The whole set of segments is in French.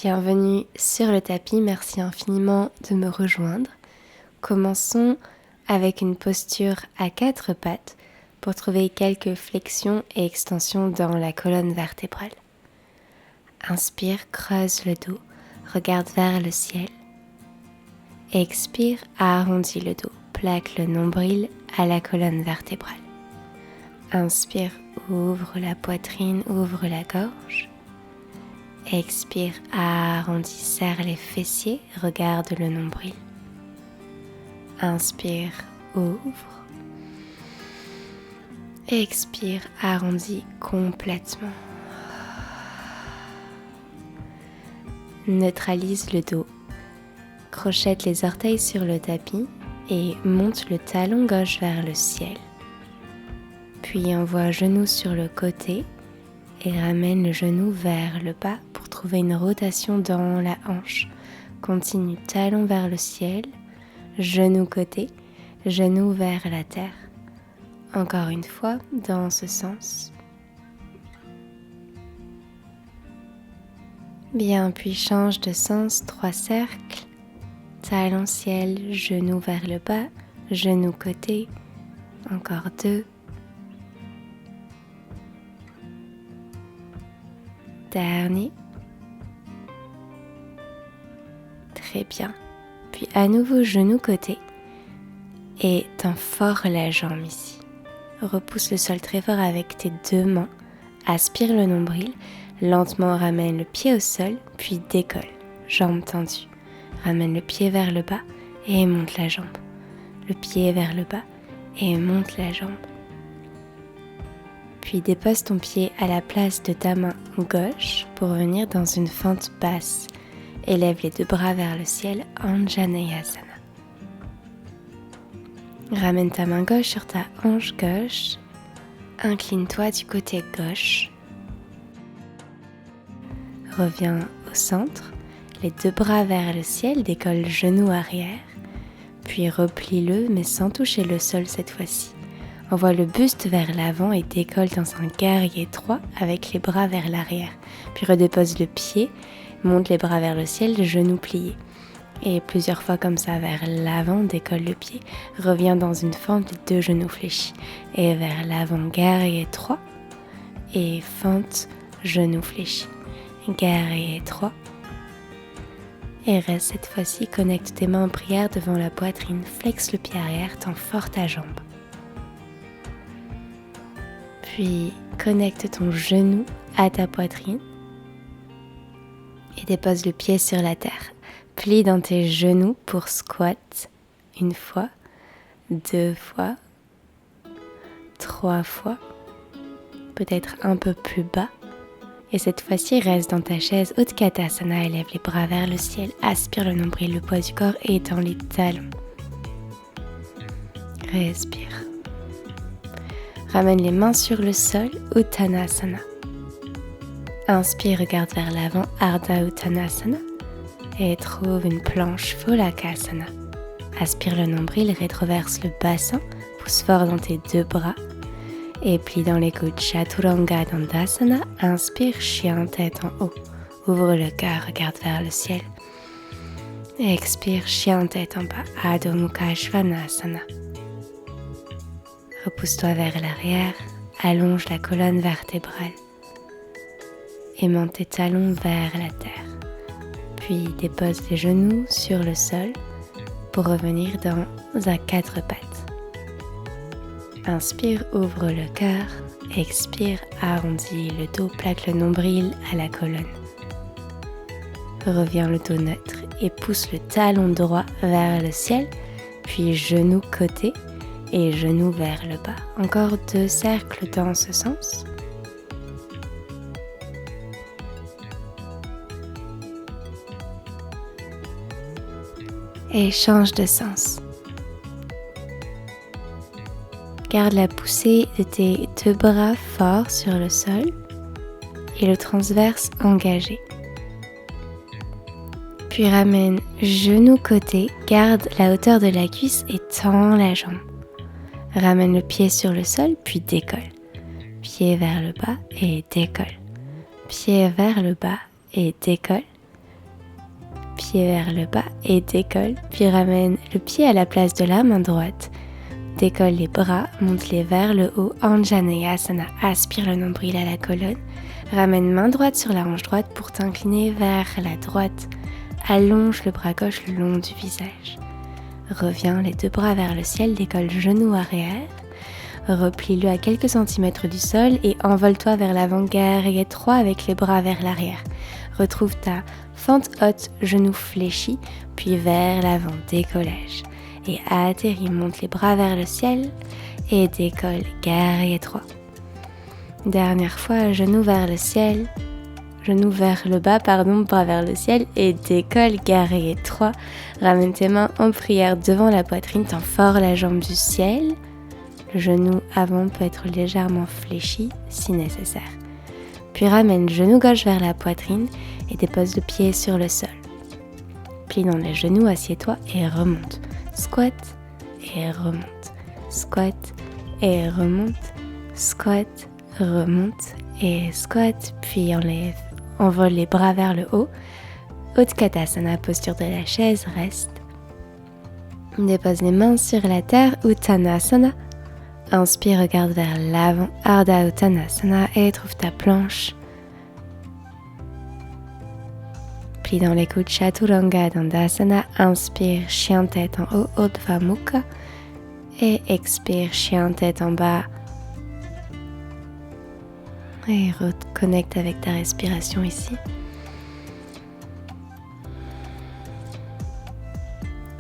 Bienvenue sur le tapis, merci infiniment de me rejoindre. Commençons avec une posture à 4 pattes pour trouver quelques flexions et extensions dans la colonne vertébrale. Inspire, creuse le dos, regarde vers le ciel. Expire, arrondis le dos, plaque le nombril à la colonne vertébrale. Inspire, ouvre la poitrine, ouvre la gorge. Expire, arrondis, serre les fessiers, regarde le nombril. Inspire, ouvre. Expire, arrondis complètement. Neutralise le dos. Crochette les orteils sur le tapis et monte le talon gauche vers le ciel. Puis envoie genou sur le côté et ramène le genou vers le bas pour trouver une rotation dans la hanche. Continue talon vers le ciel, genou côté, genou vers la terre. Encore une fois, dans ce sens. Bien, puis change de sens, 3 cercles. Talon ciel, genou vers le bas, genou côté. Encore 2. Dernier. Très bien. Puis à nouveau genou côté. Et tends fort la jambe ici. Repousse le sol très fort avec tes 2 mains. Aspire le nombril. Lentement ramène le pied au sol, puis décolle. Jambe tendue. Ramène le pied vers le bas et monte la jambe. Le pied vers le bas et monte la jambe. Puis dépose ton pied à la place de ta main gauche pour venir dans une fente basse. Élève les 2 bras vers le ciel, Anjaneyasana. Ramène ta main gauche sur ta hanche gauche. Incline-toi du côté gauche. Reviens au centre. Les 2 bras vers le ciel, décolle le genou arrière. Puis replie-le, mais sans toucher le sol cette fois-ci. Envoie le buste vers l'avant et décolle dans un guerrier 3 avec les bras vers l'arrière. Puis redépose le pied, monte les bras vers le ciel, le genou plié. Et plusieurs fois comme ça vers l'avant, décolle le pied. Reviens dans une fente, les 2 genoux fléchis. Et vers l'avant, guerrier 3. Et fente, genou fléchi. Guerrier 3. Et reste cette fois-ci, connecte tes mains en prière devant la poitrine, flexe le pied arrière, tends fort ta jambe. Puis connecte ton genou à ta poitrine et dépose le pied sur la terre. Plie dans tes genoux pour squat 1 fois, 2 fois, 3 fois, peut-être un peu plus bas. Et cette fois-ci, reste dans ta chaise Utkatasana, élève les bras vers le ciel, aspire le nombril, le poids du corps et dans les talons. Respire. Ramène les mains sur le sol, Uttanasana. Inspire, regarde vers l'avant, Ardha Uttanasana. Et trouve une planche Pholakasana. Aspire le nombril, rétroverse le bassin, pousse fort dans tes 2 bras. Et plie dans les coudes Chaturanga Dandasana. Inspire, chien tête en haut. Ouvre le cœur, regarde vers le ciel. Expire, chien tête en bas, Adho Mukha Svanasana. Repousse-toi vers l'arrière, allonge la colonne vertébrale. Aimante tes talons vers la terre. Puis dépose les genoux sur le sol pour revenir dans un 4 pattes. Inspire, ouvre le cœur. Expire, arrondis le dos, plaque le nombril à la colonne. Reviens le dos neutre et pousse le talon droit vers le ciel, puis genou côté et genou vers le bas. Encore 2 cercles dans ce sens. Et change de sens. Garde la poussée de tes 2 bras forts sur le sol et le transverse engagé. Puis ramène genou côté, garde la hauteur de la cuisse et tends la jambe. Ramène le pied sur le sol, puis décolle. Pied vers le bas et décolle. Pied vers le bas et décolle. pied vers le bas et décolle, puis ramène le pied à la place de la main droite. Décolle les bras, monte-les vers le haut, Anjaneyasana, aspire le nombril à la colonne. Ramène main droite sur la hanche droite pour t'incliner vers la droite. Allonge le bras gauche le long du visage. Reviens les deux bras vers le ciel, décolle genou arrière. Replie-le à quelques centimètres du sol et envole-toi vers l'avant, guerrier 3 avec les bras vers l'arrière. Retrouve ta fente haute, genou fléchi, puis vers l'avant, décollage. Et atterris, monte les bras vers le ciel et décolle, guerrier 3. Dernière fois, genou vers le ciel, genou vers le bas, bras vers le ciel et décolle, guerrier 3. Ramène tes mains en prière devant la poitrine, tends fort la jambe du ciel. Le genou avant peut être légèrement fléchi si nécessaire. Puis ramène genou gauche vers la poitrine et dépose le pied sur le sol. Plie dans les genoux, assieds-toi et remonte. Squat et remonte. Squat et remonte. Squat, remonte et squat. Puis envole les bras vers le haut. Utkatasana, posture de la chaise, reste. Dépose les mains sur la terre, Uttanasana. Inspire, regarde vers l'avant, Ardha Uttanasana et trouve ta planche. Plie dans les coudes, Chaturanga Dandasana. Inspire, chien tête en haut, Urdhva Mukha. Et expire, chien tête en bas. Et reconnecte avec ta respiration ici.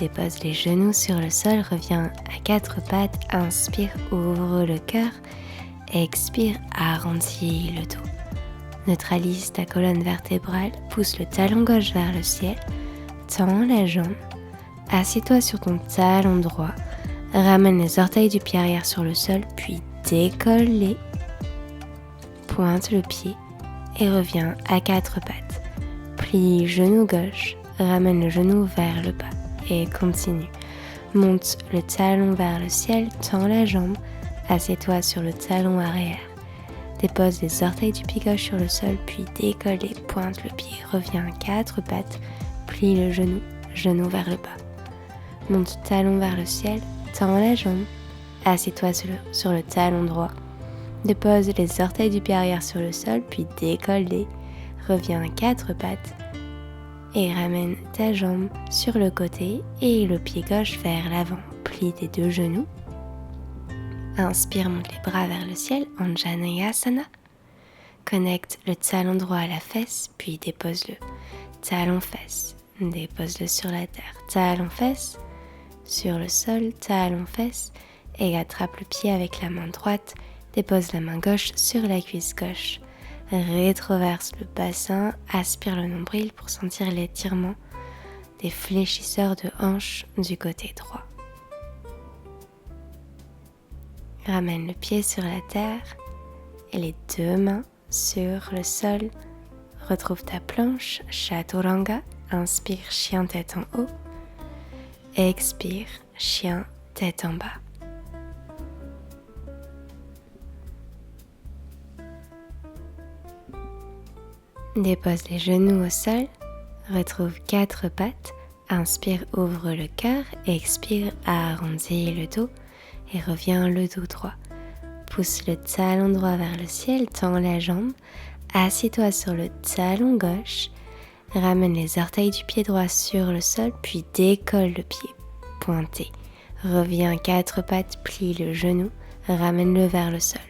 Dépose les genoux sur le sol, reviens à quatre pattes, inspire, ouvre le cœur, expire, arrondis le dos. Neutralise ta colonne vertébrale, pousse le talon gauche vers le ciel, tends la jambe, assieds-toi sur ton talon droit, ramène les orteils du pied arrière sur le sol, puis décolle-les, pointe le pied et reviens à quatre pattes. Plie genou gauche, ramène le genou vers le bas. Et continue. Monte le talon vers le ciel, tends la jambe, assieds-toi sur le talon arrière. Dépose les orteils du pied gauche sur le sol, puis décolle et pointe le pied. Reviens à quatre pattes, plie le genou vers le bas. Monte le talon vers le ciel, tends la jambe, assieds-toi sur le talon droit. Dépose les orteils du pied arrière sur le sol, puis décolle-les. Reviens à quatre pattes. Et ramène ta jambe sur le côté et le pied gauche vers l'avant. Plie tes deux genoux. Inspire, monte les bras vers le ciel, Anjaneyasana. Connecte le talon droit à la fesse, puis dépose-le. Talon-fesse, dépose-le sur la terre. Talon-fesse, sur le sol, talon-fesse. Et attrape le pied avec la main droite. Dépose la main gauche sur la cuisse gauche. Rétroverse le bassin, aspire le nombril pour sentir l'étirement des fléchisseurs de hanches du côté droit. Ramène le pied sur la terre et les deux mains sur le sol. Retrouve ta planche, Chaturanga. Inspire, chien tête en haut. Expire, chien tête en bas. Dépose les genoux au sol, retrouve quatre pattes, inspire, ouvre le cœur, expire, arrondis le dos et reviens le dos droit. Pousse le talon droit vers le ciel, tends la jambe, assieds-toi sur le talon gauche, ramène les orteils du pied droit sur le sol, puis décolle le pied pointé. Reviens quatre pattes, plie le genou, ramène-le vers le sol.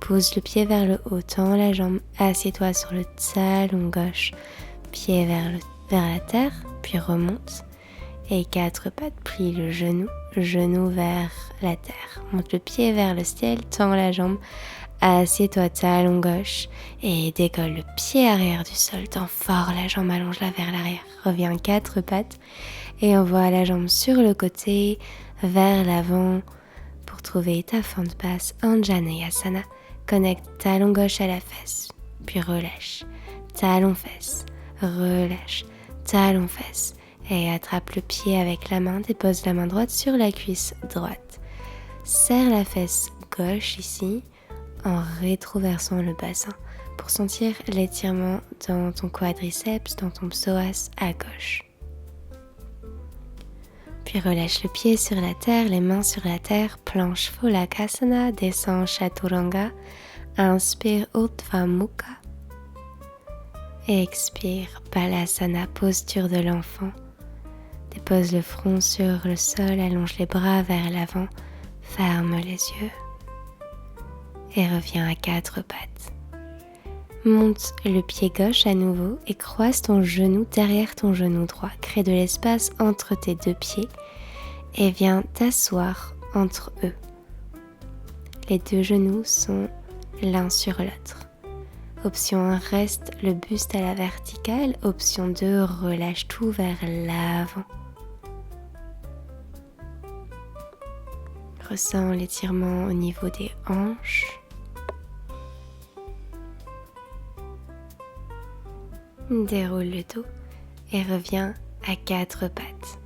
Pose le pied vers le haut, tends la jambe, assieds-toi sur le talon gauche, pied vers la terre, puis remonte. Et quatre pattes, plie le genou vers la terre. Monte le pied vers le ciel, tends la jambe, assieds-toi talon gauche et décolle le pied arrière du sol. Tends fort la jambe, allonge-la vers l'arrière. Reviens quatre pattes et envoie la jambe sur le côté, vers l'avant pour trouver ta fente basse, Anjaneyasana. Connecte talon gauche à la fesse, puis relâche. Talon fesse, relâche. Talon fesse. Et attrape le pied avec la main, dépose la main droite sur la cuisse droite. Serre la fesse gauche ici, en rétroversant le bassin, pour sentir l'étirement dans ton quadriceps, dans ton psoas à gauche. Puis relâche le pied sur la terre, les mains sur la terre, planche Pholakasana, descend Chaturanga, inspire Urdhva Mukha. Expire Balasana, posture de l'enfant. Dépose le front sur le sol, allonge les bras vers l'avant, ferme les yeux et reviens à quatre pattes. Monte le pied gauche à nouveau et croise ton genou derrière ton genou droit. Crée de l'espace entre tes deux pieds et viens t'asseoir entre eux. Les deux genoux sont l'un sur l'autre. Option 1, reste le buste à la verticale. Option 2, relâche tout vers l'avant. Ressens l'étirement au niveau des hanches. Déroule le dos et reviens à quatre pattes.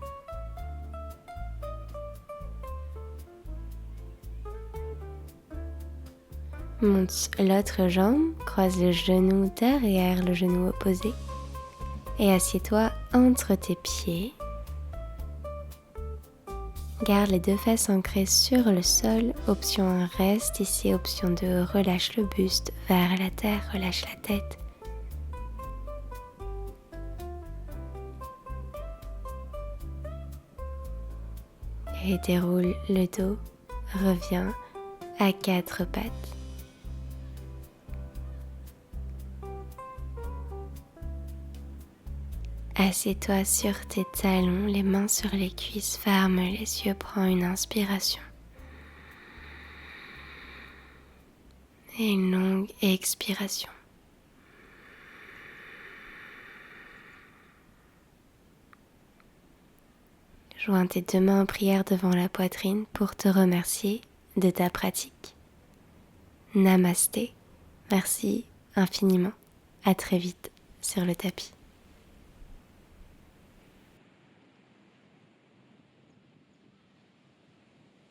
Monte l'autre jambe, croise le genou derrière le genou opposé et assieds-toi entre tes pieds. Garde les deux fesses ancrées sur le sol. Option 1, reste ici. Option 2, relâche le buste vers la terre, relâche la tête. Et déroule le dos, reviens à quatre pattes. Assieds-toi sur tes talons, les mains sur les cuisses, ferme les yeux, prends une inspiration. Et une longue expiration. Joins tes deux mains en prière devant la poitrine pour te remercier de ta pratique. Namasté. Merci infiniment. À très vite sur le tapis.